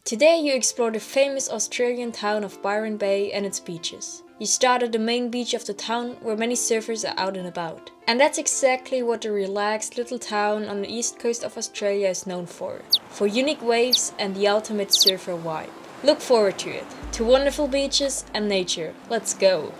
Today you explore the famous Australian town of Byron Bay and its beaches. You start at the main beach of the town where many surfers are out and about. And that's exactly what the relaxed little town on the east coast of Australia is known for unique waves and the ultimate surfer vibe. Look forward to it, to wonderful beaches and nature. Let's go!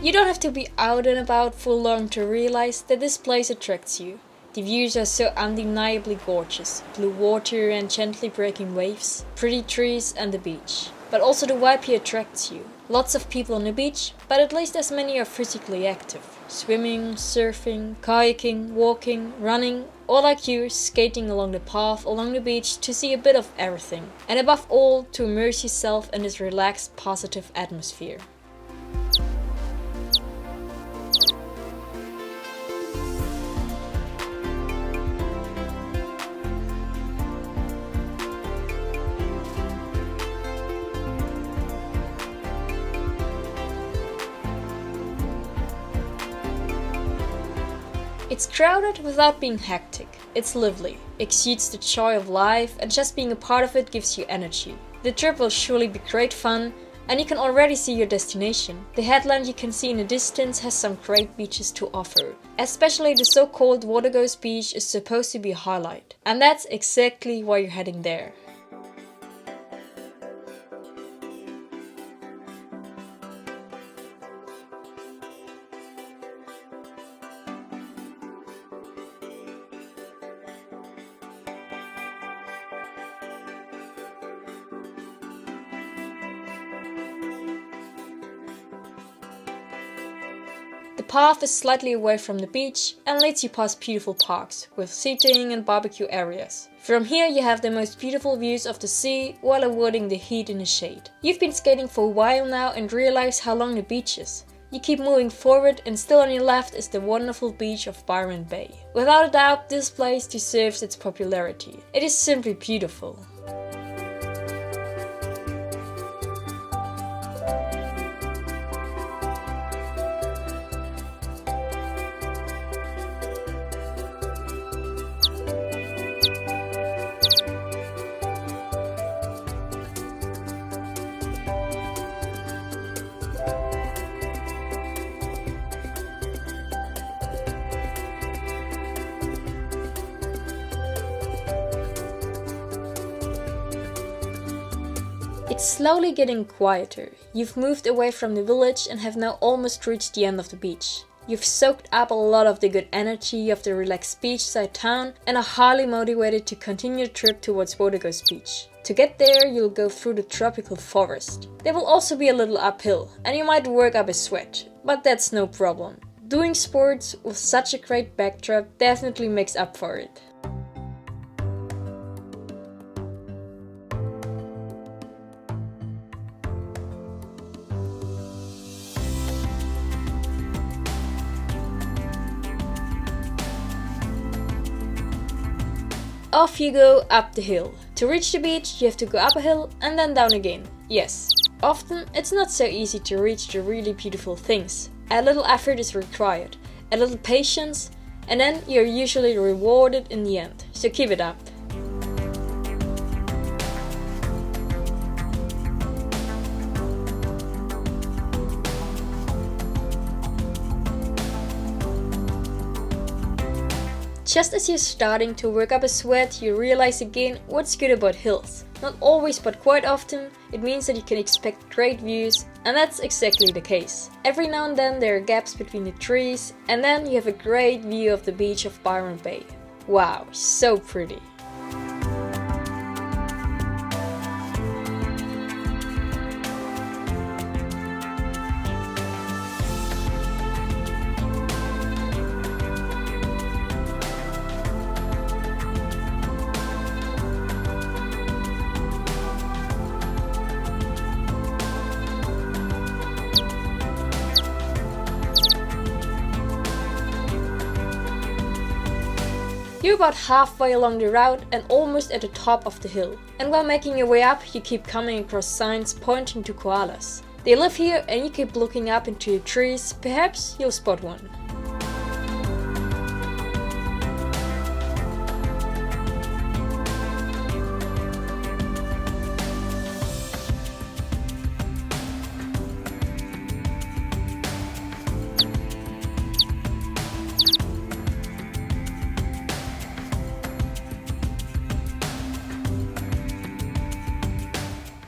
You don't have to be out and about for long to realize that this place attracts you. The views are so undeniably gorgeous, blue water and gently breaking waves, pretty trees and the beach. But also the vibe here attracts you. Lots of people on the beach, but at least as many are physically active. Swimming, surfing, kayaking, walking, running, or like you, skating along the path along the beach to see a bit of everything. And above all, to immerse yourself in this relaxed, positive atmosphere. It's crowded without being hectic. It's lively, exudes the joy of life, and just being a part of it gives you energy. The trip will surely be great fun, and you can already see your destination. The headland you can see in the distance has some great beaches to offer. Especially the so-called WATEGOS beach is supposed to be a highlight. And that's exactly why you're heading there. The path is slightly away from the beach and leads you past beautiful parks with seating and barbecue areas. From here you have the most beautiful views of the sea while avoiding the heat in the shade. You've been skating for a while now and realize how long the beach is. You keep moving forward and still on your left is the wonderful beach of Byron Bay. Without a doubt, this place deserves its popularity. It is simply beautiful. It's slowly getting quieter. You've moved away from the village and have now almost reached the end of the beach. You've soaked up a lot of the good energy of the relaxed beachside town and are highly motivated to continue the trip towards WATEGOS beach. To get there, you'll go through the tropical forest. There will also be a little uphill and you might work up a sweat, but that's no problem. Doing sports with such a great backdrop definitely makes up for it. Off you go up the hill. To reach the beach, you have to go up a hill and then down again. Yes, often it's not so easy to reach the really beautiful things. A little effort is required, a little patience, and then you're usually rewarded in the end. So keep it up. Just as you're starting to work up a sweat, you realize again what's good about hills. Not always, but quite often, it means that you can expect great views, and that's exactly the case. Every now and then there are gaps between the trees, and then you have a great view of the beach of Byron Bay. Wow, so pretty. You're about halfway along the route and almost at the top of the hill. And while making your way up, you keep coming across signs pointing to koalas. They live here and you keep looking up into the trees, perhaps you'll spot one.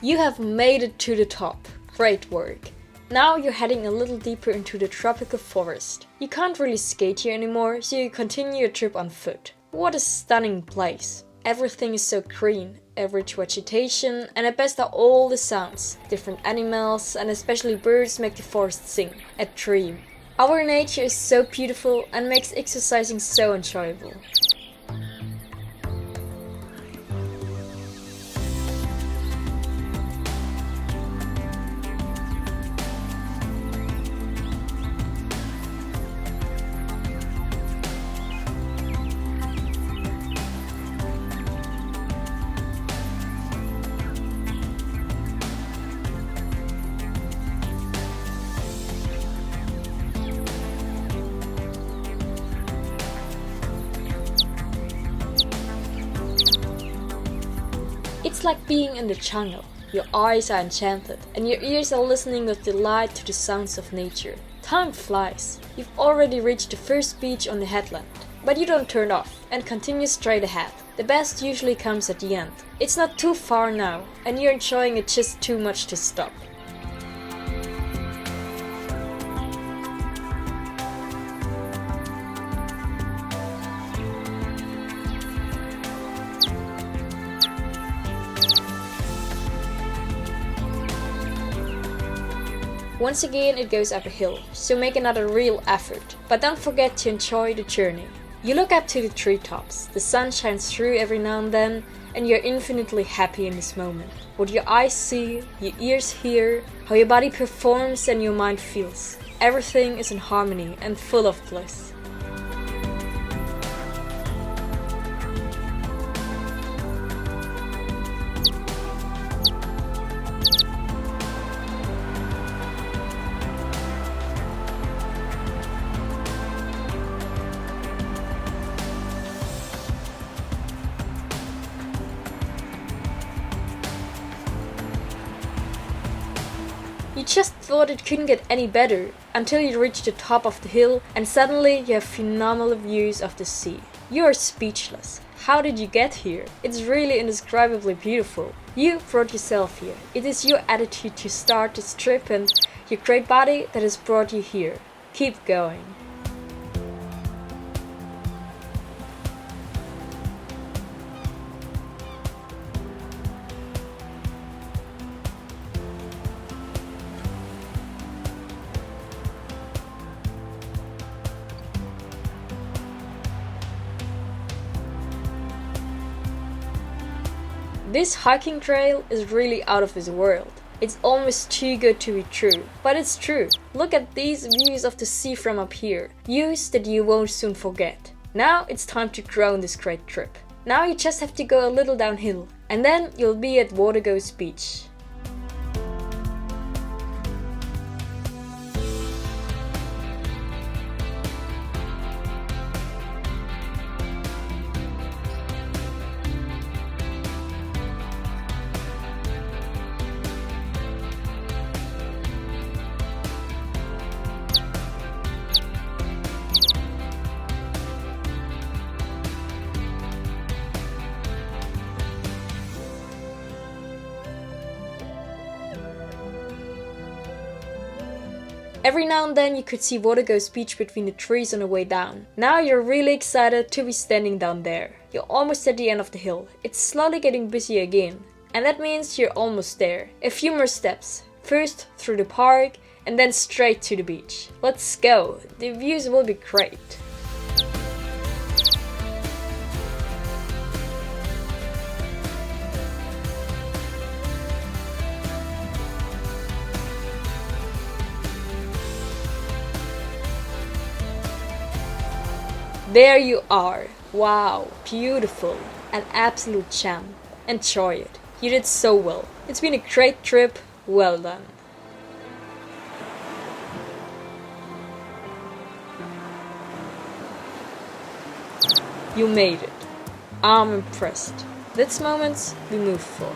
You have made it to the top. Great work. Now you're heading a little deeper into the tropical forest. You can't really skate here anymore, so you continue your trip on foot. What a stunning place. Everything is so green, a rich vegetation, and at best are all the sounds. Different animals and especially birds make the forest sing. A dream. Our nature is so beautiful and makes exercising so enjoyable. It's like being in the jungle. Your eyes are enchanted and your ears are listening with delight to the sounds of nature. Time flies. You've already reached the first beach on the headland. But you don't turn off and continue straight ahead. The best usually comes at the end. It's not too far now and you're enjoying it just too much to stop. Once again it goes up a hill, so make another real effort, but don't forget to enjoy the journey. You look up to the treetops, the sun shines through every now and then, and you're infinitely happy in this moment. What your eyes see, your ears hear, how your body performs and your mind feels. Everything is in harmony and full of bliss. You just thought it couldn't get any better until you reach the top of the hill and suddenly you have phenomenal views of the sea. You are speechless. How did you get here? It's really indescribably beautiful. You brought yourself here. It is your attitude to start this trip and your great body that has brought you here. Keep going. This hiking trail is really out of this world. It's almost too good to be true, but it's true. Look at these views of the sea from up here, views that you won't soon forget. Now it's time to grow on this great trip. Now you just have to go a little downhill, and then you'll be at WATEGOS beach. Every now and then you could see WATEGOS beach between the trees on the way down. Now you're really excited to be standing down there. You're almost at the end of the hill. It's slowly getting busy again. And that means you're almost there. A few more steps. First through the park and then straight to the beach. Let's go. The views will be great. There you are. Wow, beautiful. An absolute gem. Enjoy it. You did so well. It's been a great trip. Well done. You made it. I'm impressed. That's moments we move for.